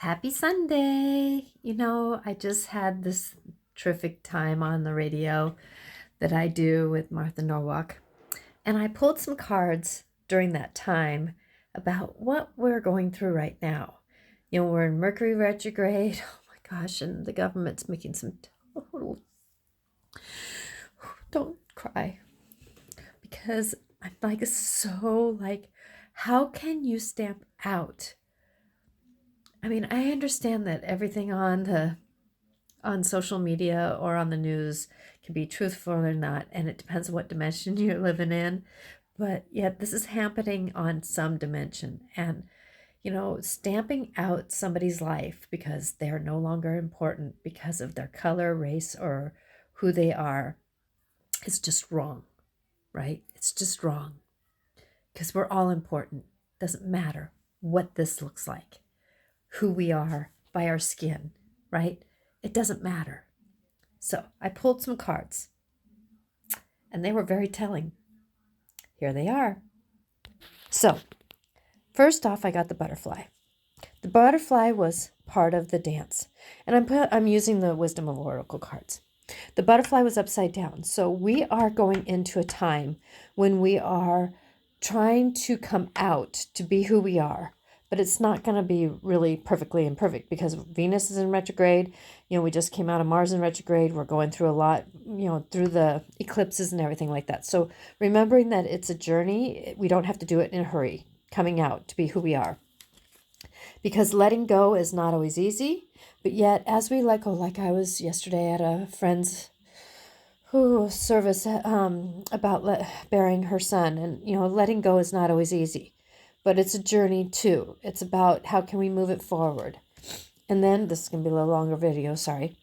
Happy Sunday. I just had this terrific time on the radio that I do with Martha Norwalk. And I pulled some cards during that time about what we're going through right now. We're in Mercury retrograde. Oh my gosh, and the government's making some total. Don't cry. Because I'm how can you stamp out? I mean, I understand that everything on social media or on the news can be truthful or not, and it depends on what dimension you're living in. But yet this is happening on some dimension. And, stamping out somebody's life because they're no longer important because of their color, race, or who they are is just wrong, right? It's just wrong because we're all important. Doesn't matter what this looks like, who we are by our skin, right? It doesn't matter. So I pulled some cards and they were very telling. Here they are. So first off, I got the butterfly. The butterfly was part of the dance. And I'm using the Wisdom of Oracle cards. The butterfly was upside down. So we are going into a time when we are trying to come out to be who we are. But it's not going to be really perfectly imperfect because Venus is in retrograde. We just came out of Mars in retrograde. We're going through a lot, through the eclipses and everything like that. So remembering that it's a journey, we don't have to do it in a hurry, coming out to be who we are. Because letting go is not always easy. But yet, as we let go, like I was yesterday at a friend's service about burying her son. And, letting go is not always easy. But it's a journey too. It's about how can we move it forward. And then, this is going to be a little longer video, sorry.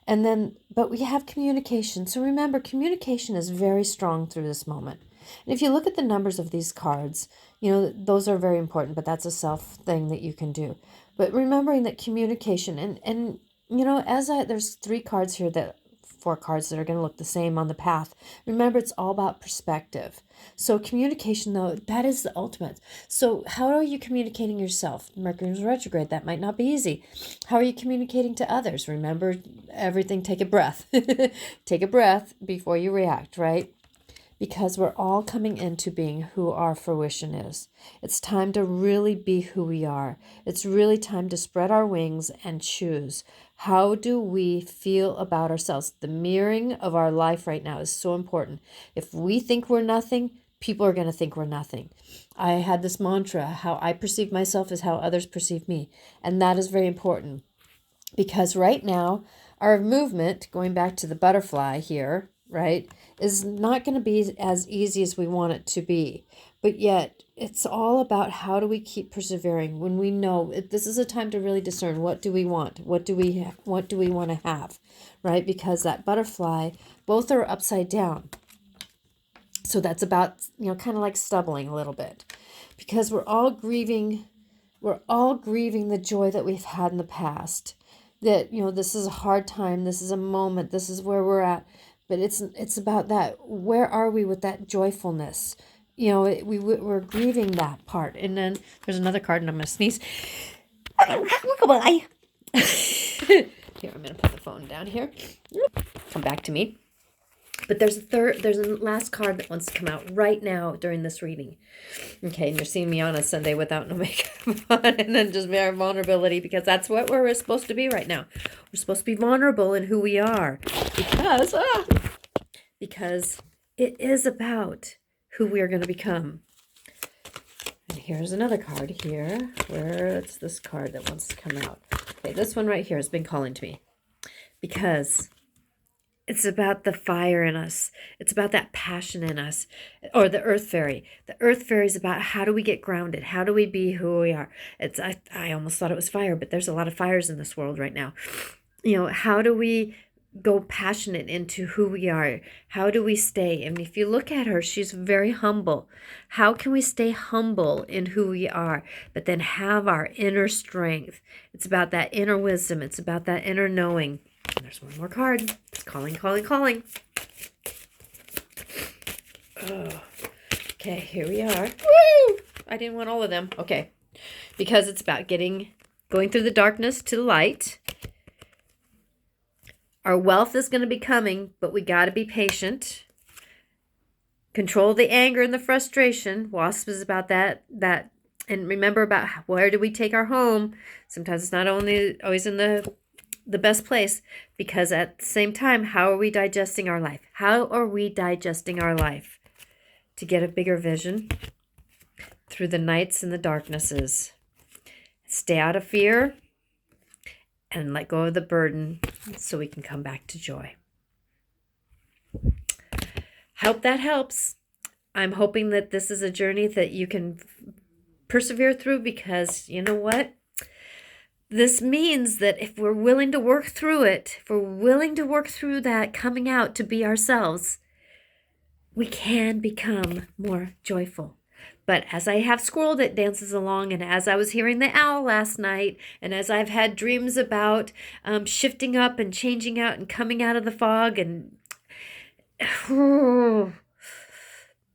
And then, but we have communication. So remember, communication is very strong through this moment. And if you look at the numbers of these cards, those are very important, but that's a self thing that you can do. But remembering that communication and there's 4 cards that are going to look the same on the path. Remember, it's all about perspective. So communication, though, that is the ultimate. So how are you communicating yourself? Mercury's retrograde. That might not be easy. How are you communicating to others? Remember everything. Take a breath. Take a breath before you react, right? Because we're all coming into being who our fruition is. It's time to really be who we are. It's really time to spread our wings and choose. How do we feel about ourselves? The mirroring of our life right now is so important. If we think we're nothing, people are going to think we're nothing. I had this mantra, how I perceive myself is how others perceive me. And that is very important. Because right now, our movement, going back to the butterfly here, right, is not going to be as easy as we want it to be. But yet, it's all about how do we keep persevering when we know this is a time to really discern what do we want, what do we want to have, right? Because that butterfly, both are upside down. So that's about, kind of like stumbling a little bit. Because we're all grieving the joy that we've had in the past. That, this is a hard time, this is a moment, this is where we're at. But it's about that. Where are we with that joyfulness? We're grieving that part. And then there's another card, and I'm going to sneeze. Here, I'm going to put the phone down here. Come back to me. But there's a last card that wants to come out right now during this reading. Okay, and you're seeing me on a Sunday without no makeup on, and then just mere vulnerability, because that's what we're supposed to be right now. We're supposed to be vulnerable in who we are, because it is about who we are going to become. And here's another card here. Where it's this card that wants to come out. Okay, this one right here has been calling to me, because it's about the fire in us. It's about that passion in us. Or the earth fairy. The earth fairy is about how do we get grounded? How do we be who we are? I almost thought it was fire, but there's a lot of fires in this world right now. How do we go passionate into who we are? How do we stay? And if you look at her, she's very humble. How can we stay humble in who we are, but then have our inner strength? It's about that inner wisdom. It's about that inner knowing. And there's one more card. It's calling. Oh, okay, here we are. Woo! I didn't want all of them. Okay. Because it's about getting going through the darkness to the light. Our wealth is going to be coming, but we got to be patient. Control the anger and the frustration. Wasp is about that. And remember about where do we take our home. Sometimes it's not only always in the best place, because at the same time, how are we digesting our life? How are we digesting our life to get a bigger vision through the nights and the darknesses? Stay out of fear and let go of the burden so we can come back to joy. Hope that helps. I'm hoping that this is a journey that you can persevere through, because you know what? This means that if we're willing to work through it, if we're willing to work through that coming out to be ourselves, we can become more joyful. But as I have Squirrel that dances along, and as I was hearing the owl last night, and as I've had dreams about shifting up and changing out and coming out of the fog, and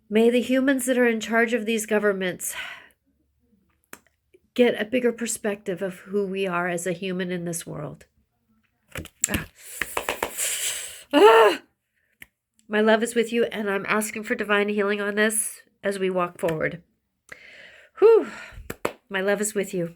may the humans that are in charge of these governments get a bigger perspective of who we are as a human in this world. My love is with you, and I'm asking for divine healing on this as we walk forward. Whew. My love is with you.